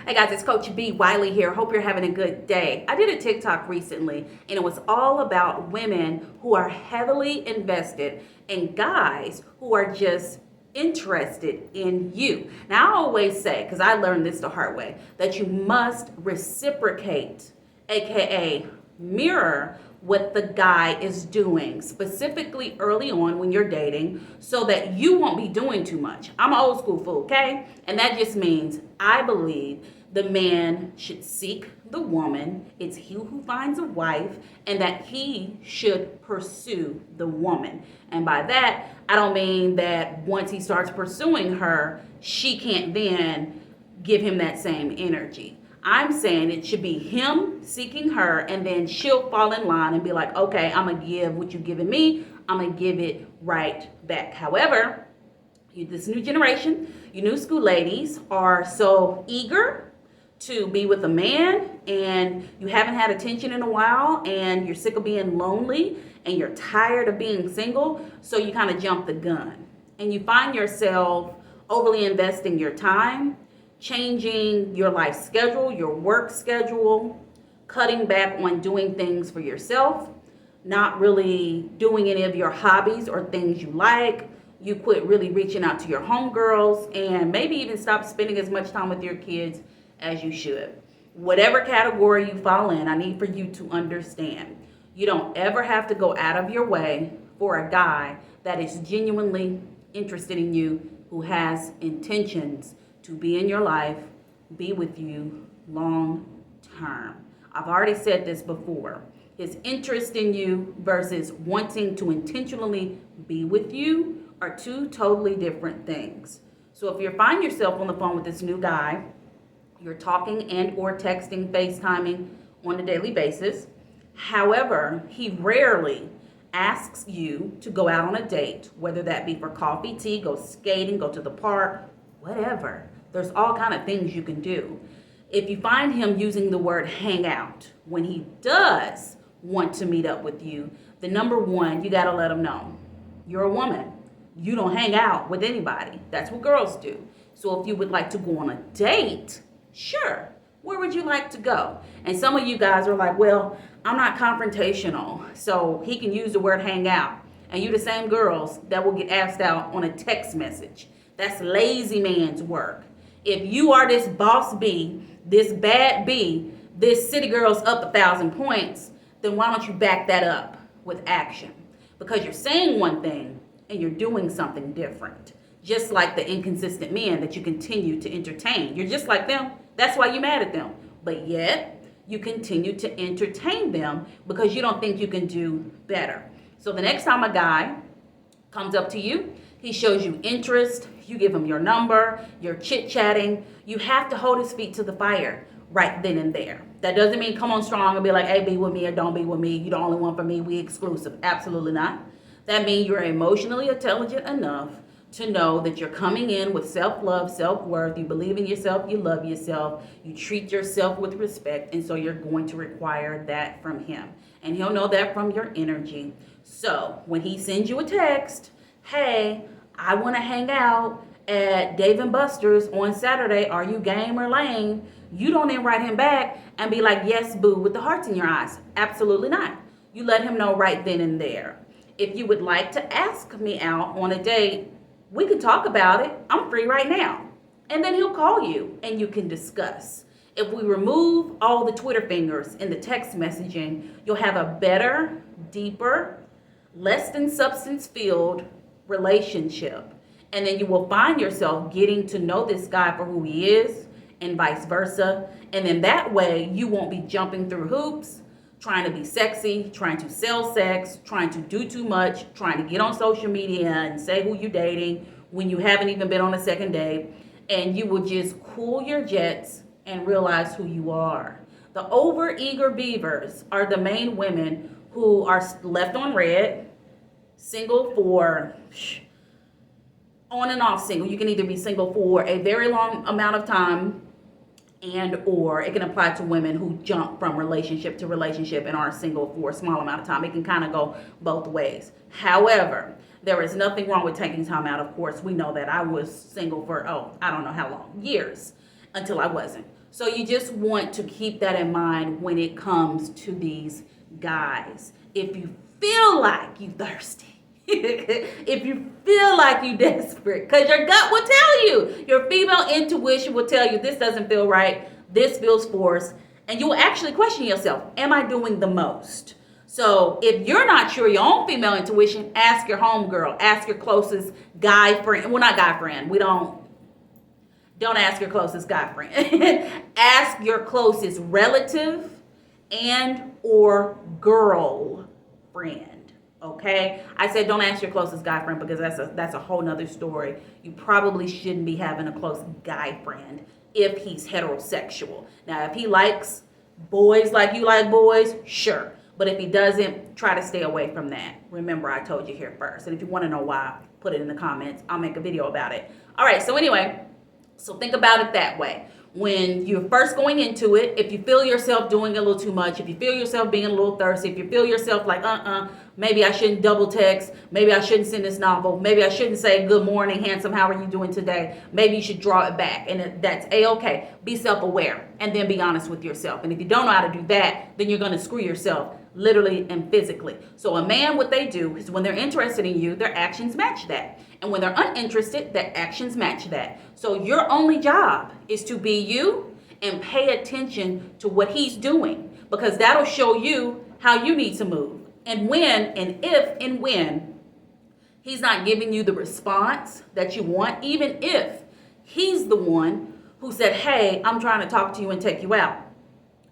Hey guys, it's Coach B. Wiley here. Hope you're having a good day. I did a TikTok recently and it was all about women who are heavily invested in guys who are just interested in you. Now, I always say, because I learned this the hard way, that you must reciprocate, aka mirror what the guy is doing, specifically early on when you're dating, so that you won't be doing too much. I'm an old school fool, okay? And that just means I believe the man should seek the woman, it's he who finds a wife, and that he should pursue the woman. And by that, I don't mean that once he starts pursuing her, she can't then give him that same energy. I'm saying it should be him seeking her, and then she'll fall in line and be like, okay, I'm gonna give what you're giving me, I'm gonna give it right back. However, this new generation, you new school ladies are so eager to be with a man, and you haven't had attention in a while, and you're sick of being lonely, and you're tired of being single, so you kind of jump the gun. And you find yourself overly investing your time, changing your life schedule, your work schedule, cutting back on doing things for yourself, not really doing any of your hobbies or things you like. You quit really reaching out to your homegirls, and maybe even stop spending as much time with your kids as you should. Whatever category you fall in, I need for you to understand. You don't ever have to go out of your way for a guy that is genuinely interested in you, who has intentions to be in your life, be with you long term. I've already said this before. His interest in you versus wanting to intentionally be with you are two totally different things. So if you find yourself on the phone with this new guy, you're talking and or texting, FaceTiming on a daily basis. However, he rarely asks you to go out on a date, whether that be for coffee, tea, go skating, go to the park, whatever. There's all kind of things you can do. If you find him using the word hang out, when he does want to meet up with you, the number one, you got to let him know. You're a woman. You don't hang out with anybody. That's what girls do. So if you would like to go on a date, sure. Where would you like to go? And some of you guys are like, well, I'm not confrontational, so he can use the word hang out. And you the same girls that will get asked out on a text message. That's lazy man's work. If you are this boss B, this bad B, this city girl's up 1,000 points, then why don't you back that up with action? Because you're saying one thing and you're doing something different. Just like the inconsistent men that you continue to entertain. You're just like them. That's why you're mad at them. But yet, you continue to entertain them because you don't think you can do better. So the next time a guy comes up to you, he shows you interest, you give him your number, you're chit-chatting, you have to hold his feet to the fire right then and there. That doesn't mean come on strong and be like, hey, be with me or don't be with me. You're the only one for me. We exclusive. Absolutely not. That means you're emotionally intelligent enough to know that you're coming in with self-love, self-worth, you believe in yourself, you love yourself, you treat yourself with respect, and so you're going to require that from him. And he'll know that from your energy. So when he sends you a text, hey, I want to hang out at Dave & Buster's on Saturday, are you game or lame? You don't then write him back and be like, yes, boo, with the hearts in your eyes. Absolutely not. You let him know right then and there. If you would like to ask me out on a date, we can talk about it. I'm free right now. And then he'll call you and you can discuss. If we remove all the Twitter fingers in the text messaging, you'll have a better, deeper, less than substance filled relationship. And then you will find yourself getting to know this guy for who he is and vice versa. And then that way you won't be jumping through hoops, trying to be sexy, trying to sell sex, trying to do too much, trying to get on social media and say who you're dating when you haven't even been on a second date. And you will just cool your jets and realize who you are. The overeager beavers are the main women who are left on red, single for on and off single. You can either be single for a very long amount of time, and or it can apply to women who jump from relationship to relationship and are single for a small amount of time. It can kind of go both ways. However, there is nothing wrong with taking time out. Of course, we know that I was single for, I don't know how long, years. until I wasn't. So you just want to keep that in mind when it comes to these guys. If you feel like you thirsty, if you feel like you desperate, because your gut will tell you, your female intuition will tell you this doesn't feel right, this feels forced, and you will actually question yourself, am I doing the most? So if you're not sure your own female intuition, ask your homegirl, ask your closest guy friend. Well, not guy friend. Don't ask your closest guy friend. Ask your closest relative and or girl friend. Okay? I said don't ask your closest guy friend because that's a whole nother story. You probably shouldn't be having a close guy friend if he's heterosexual. Now, if he likes boys like you like boys, sure. But if he doesn't, try to stay away from that. Remember, I told you here first. And if you want to know why, put it in the comments. I'll make a video about it. All right, so anyway, so think about it that way. When you're first going into it, if you feel yourself doing a little too much, if you feel yourself being a little thirsty, if you feel yourself like, maybe I shouldn't double text, maybe I shouldn't send this novel, maybe I shouldn't say, good morning, handsome, how are you doing today? Maybe you should draw it back, and that's A-okay. Be self-aware, and then be honest with yourself. And if you don't know how to do that, then you're going to screw yourself, literally and physically. So a man, what they do is when they're interested in you, their actions match that. And when they're uninterested, their actions match that. So your only job is to be you and pay attention to what he's doing, because that'll show you how you need to move. And when and if and when he's not giving you the response that you want, even if he's the one who said, hey, I'm trying to talk to you and take you out.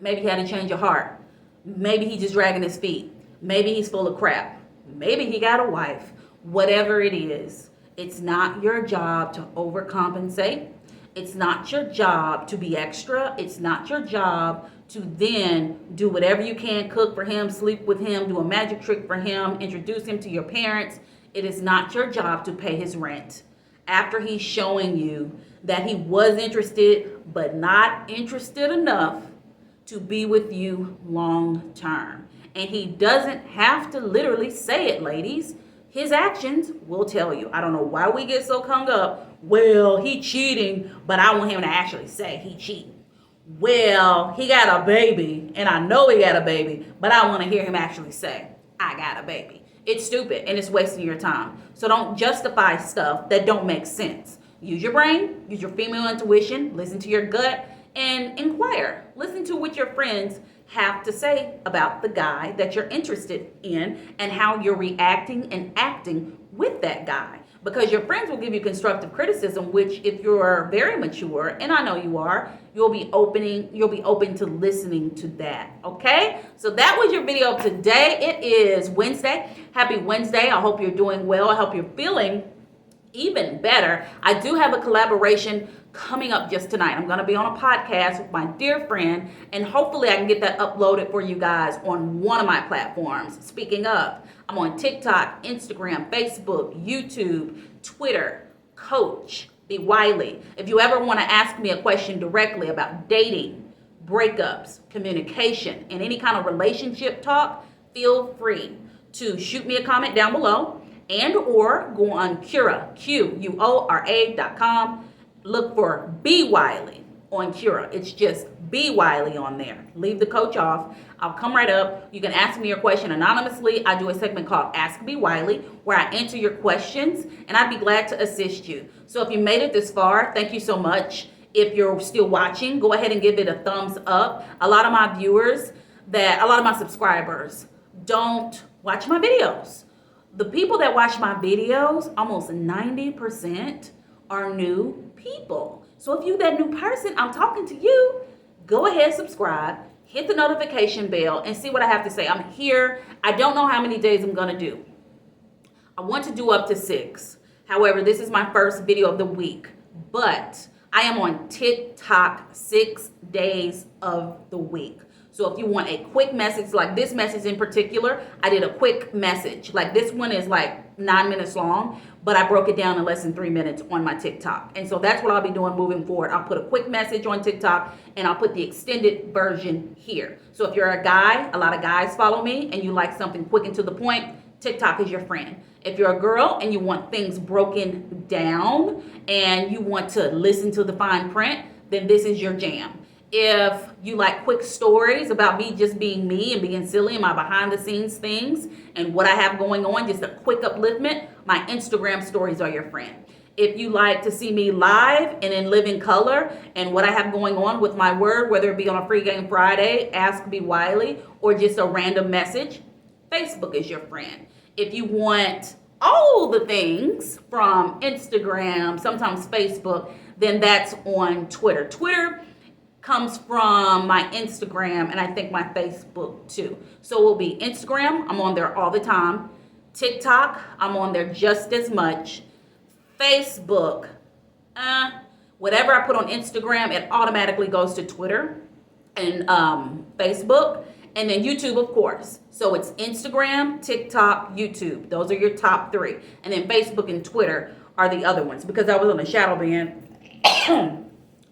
Maybe he had a change of heart. Maybe he's just dragging his feet. Maybe he's full of crap. Maybe he got a wife. Whatever it is, it's not your job to overcompensate. It's not your job to be extra. It's not your job to then do whatever you can, cook for him, sleep with him, do a magic trick for him, introduce him to your parents. It is not your job to pay his rent after he's showing you that he was interested but not interested enough to be with you long term. And he doesn't have to literally say it, ladies. His actions will tell you. I don't know why we get so hung up. Well, he cheating, but I want him to actually say he cheating. Well, he got a baby, and I know he got a baby, but I want to hear him actually say, I got a baby. It's stupid, and it's wasting your time. So don't justify stuff that don't make sense. Use your brain, use your female intuition, listen to your gut, and inquire. Listen to what your friends have to say about the guy that you're interested in and how you're reacting and acting with that guy. Because your friends will give you constructive criticism, which if you're very mature, and I know you are, you'll be open to listening to that. Okay? So that was your video of today. It is Wednesday. Happy Wednesday. I hope you're doing well. I hope you're feeling even better. I do have a collaboration coming up just tonight. I'm going to be on a podcast with my dear friend, and hopefully I can get that uploaded for you guys on one of my platforms. Speaking of, I'm on TikTok, Instagram, Facebook, YouTube, Twitter, Coach B. Wiley. If you ever want to ask me a question directly about dating, breakups, communication, and any kind of relationship talk, feel free to shoot me a comment down below and or go on Quora, Quora.com. Look for B. Wiley on Quora. It's just B. Wiley on there. Leave the coach off. I'll come right up. You can ask me your question anonymously. I do a segment called Ask B. Wiley where I answer your questions, and I'd be glad to assist you. So if you made it this far, thank you so much. If you're still watching, go ahead and give it a thumbs up. A lot of my subscribers don't watch my videos. The people that watch my videos, almost 90% are new people. So if you're that new person, I'm talking to you. Go ahead, subscribe, hit the notification bell, and see what I have to say. I'm here. I don't know how many days I'm going to do. I want to do up to 6. However, this is my first video of the week. But I am on TikTok 6 days of the week. So if you want a quick message, like this message in particular, I did a quick message. Like this one is like 9 minutes long, but I broke it down in less than 3 minutes on my TikTok. And so that's what I'll be doing moving forward. I'll put a quick message on TikTok and I'll put the extended version here. So if you're a guy, a lot of guys follow me, and you like something quick and to the point, TikTok is your friend. If you're a girl and you want things broken down and you want to listen to the fine print, then this is your jam. If you like quick stories about me just being me and being silly and my behind the scenes things and what I have going on, just a quick upliftment, my Instagram stories are your friend. If you like to see me live and in living color and what I have going on with my word, whether it be on a Free Game Friday, Ask Me Wiley, or just a random message, Facebook is your friend. If you want all the things from Instagram, sometimes Facebook, then that's on Twitter. Twitter comes from my Instagram and I think my Facebook too. So it will be Instagram, I'm on there all the time. TikTok, I'm on there just as much. Facebook, whatever I put on Instagram, it automatically goes to Twitter and Facebook, and then YouTube, of course. So it's Instagram, TikTok, YouTube. Those are your top three. And then Facebook and Twitter are the other ones, because I was on a shadow ban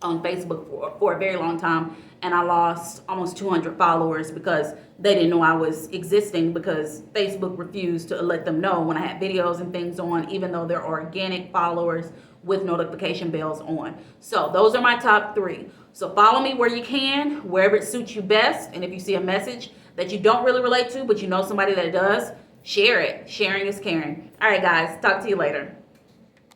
on Facebook for a very long time, and I lost almost 200 followers because they didn't know I was existing, because Facebook refused to let them know when I had videos and things on, even though they're organic followers with notification bells on. So those are my top three. So follow me where you can, wherever it suits you best. And if you see a message that you don't really relate to, but you know somebody that does, share it. Sharing is caring. All right, guys, talk to you later.